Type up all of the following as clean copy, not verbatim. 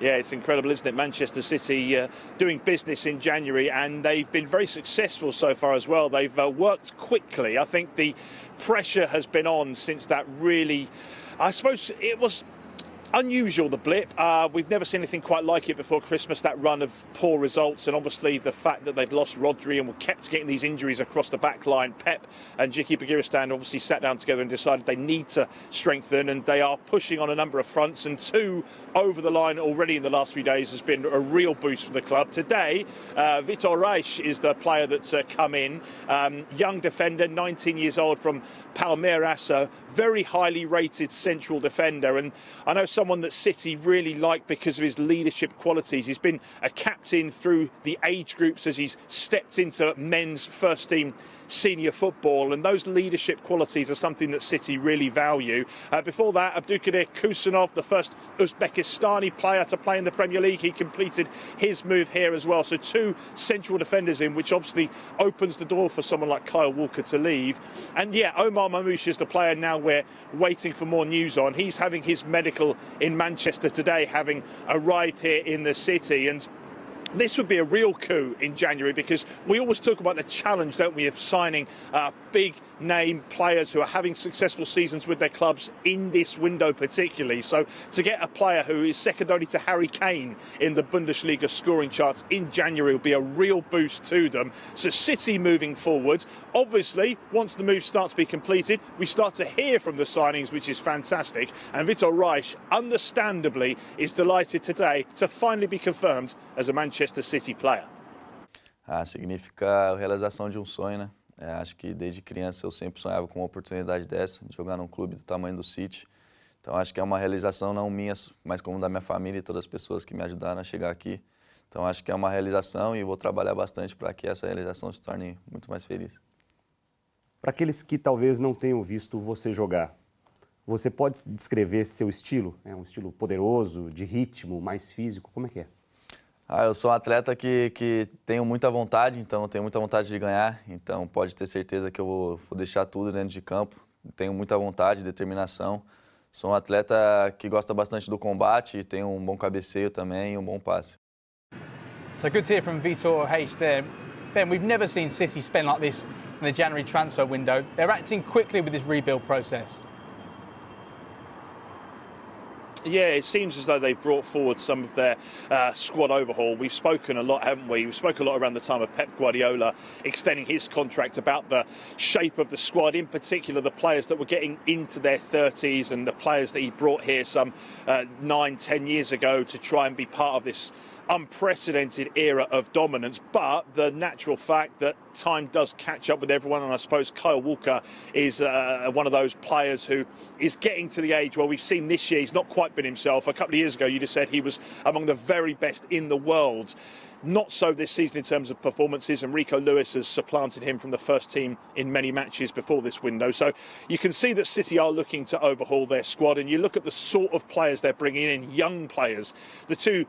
Yeah, it's incredible, isn't it? Manchester City doing business in January, and they've been very successful so far as well. They've worked quickly. I think the pressure has been on since that really, I suppose it was unusual, the blip. We've never seen anything quite like it before Christmas, that run of poor results, and obviously the fact that they'd lost Rodri and were kept getting these injuries across the back line. Pep and Jiki Begiristain obviously sat down together and decided they need to strengthen, and they are pushing on a number of fronts, and 2 over the line already in the last few days has been a real boost for the club. Today, Vitor Reis is the player that's come in. Young defender, 19 years old, from Palmeiras, a very highly rated central defender, and I know someone that City really like because of his leadership qualities. He's been a captain through the age groups as he's stepped into men's first team senior football, and those leadership qualities are something that City really value. Before that, Abdukodir Khusanov, the first Uzbekistani player to play in the Premier League, he completed his move here as well. So 2 central defenders in, which obviously opens the door for someone like Kyle Walker to leave. And yeah, Omar Mamouche is the player now we're waiting for more news on. He's having his medical in Manchester today, having arrived here in the city, and this would be a real coup in January, because we always talk about the challenge, don't we, of signing big name players who are having successful seasons with their clubs in this window particularly. So to get a player who is second only to Harry Kane in the Bundesliga scoring charts in January will be a real boost to them. So City moving forward, obviously once the move starts to be completed, we start to hear from the signings, which is fantastic, and Vitor Reis understandably is delighted today to finally be confirmed as a Manchester City player. Significa a realização de sonho, né? Acho que desde criança eu sempre sonhava com uma oportunidade dessa, de jogar num clube do tamanho do City. Então acho que é uma realização não minha, mas como da minha família e todas as pessoas que me ajudaram a chegar aqui. Então acho que é uma realização e vou trabalhar bastante para que essa realização se torne muito mais feliz. Para aqueles que talvez não tenham visto você jogar, você pode descrever seu estilo? É um estilo poderoso, de ritmo, mais físico? Como é que é? Eu sou um atleta que tenho muita vontade, então tenho muita vontade de ganhar, então pode ter certeza que eu vou deixar tudo dentro de campo. Tenho muita vontade, determinação. Sou um atleta que gosta bastante do combate, tenho um bom cabeceio também e um bom passe. So good to hear from Vitor Reis there. Ben, we've never seen City spend like this in the January transfer window. They're acting quickly with this rebuild process. Yeah, it seems as though they've brought forward some of their squad overhaul. We've spoken a lot, haven't we? We've spoken a lot around the time of Pep Guardiola extending his contract about the shape of the squad, in particular the players that were getting into their 30s and the players that he brought here some 9-10 years ago to try and be part of this unprecedented era of dominance. But the natural fact that time does catch up with everyone, and I suppose Kyle Walker is one of those players who is getting to the age where we've seen this year he's not quite been himself. A couple of years ago you'd have said he was among the very best in the world. Not so this season in terms of performances, and Rico Lewis has supplanted him from the first team in many matches before this window. So you can see that City are looking to overhaul their squad, and you look at the sort of players they're bringing in, young players. The 2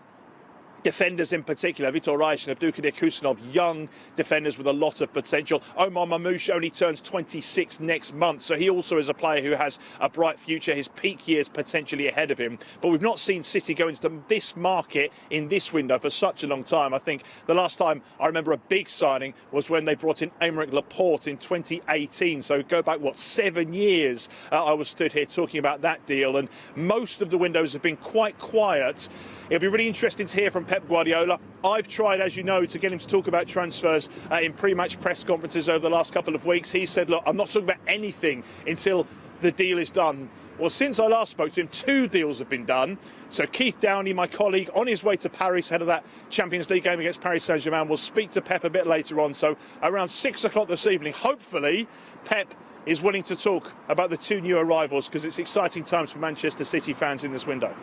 defenders in particular, Vitor Reis and Abdukodir Khusanov, young defenders with a lot of potential. Omar Mamouche only turns 26 next month, so he also is a player who has a bright future, his peak years potentially ahead of him. But we've not seen City go into this market in this window for such a long time. I think the last time I remember a big signing was when they brought in Aymeric Laporte in 2018, so go back, 7 years I was stood here talking about that deal, and most of the windows have been quite quiet. It'll be really interesting to hear from Pep Guardiola. I've tried, as you know, to get him to talk about transfers in pre-match press conferences over the last couple of weeks. He said, look, I'm not talking about anything until the deal is done. Well, since I last spoke to him, 2 deals have been done. So Keith Downey, my colleague, on his way to Paris, ahead of that Champions League game against Paris Saint-Germain, will speak to Pep a bit later on. So around 6 o'clock this evening, hopefully, Pep is willing to talk about the 2 new arrivals, because it's exciting times for Manchester City fans in this window.